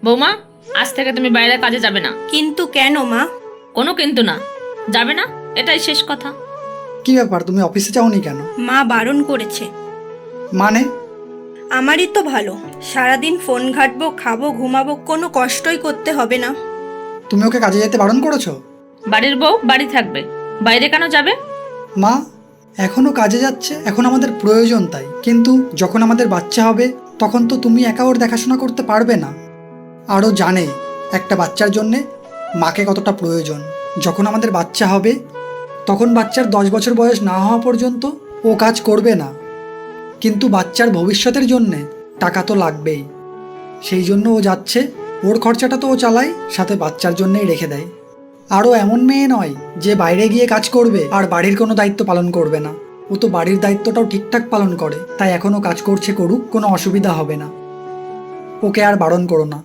বৌমা, আজ থেকে তুমি বাইরে কাজে যাবে না। কিন্তু কেন মা? কোনো কিন্তু না, যাবে না, এটাই শেষ কথা। কি ব্যাপার, তুমি অফিসে যাওনি কেন? মা বারণ করেছে। মানে? আমারই তো ভালো, সারাদিন ফোন ঘাঁটবো, খাবো, ঘুমাবো, কোনো কষ্টই করতে হবে না। তুমি ওকে কাজে যেতে বারণ করেছো? বাড়ির বউ বাড়ি থাকবে, বাইরে কেন যাবে? মা, এখনো কাজে যাচ্ছে, এখন আমাদের প্রয়োজন তাই। কিন্তু যখন আমাদের বাচ্চা হবে তখন তো তুমি একা ওর দেখাশোনা করতে পারবে না। আরও জানে একটা বাচ্চার জন্যে মাকে কতটা প্রয়োজন। যখন আমাদের বাচ্চা হবে তখন বাচ্চার 10 বছর বয়স না হওয়া পর্যন্ত ও কাজ করবে না, কিন্তু বাচ্চার ভবিষ্যতের জন্যে টাকা তো লাগবেই। সেই জন্য ও যাচ্ছে, ওর খরচাটা তো ও চালায়, সাথে বাচ্চার জন্যেই রেখে দেয়। আরও এমন মেয়ে নয় যে বাইরে গিয়ে কাজ করবে আর বাড়ির কোনো দায়িত্ব পালন করবে না। ও তো বাড়ির দায়িত্বটাও ঠিকঠাক পালন করে, তাই এখনও কাজ করছে, করুক, কোনো অসুবিধা হবে না। ওকে আর বারণ করো না।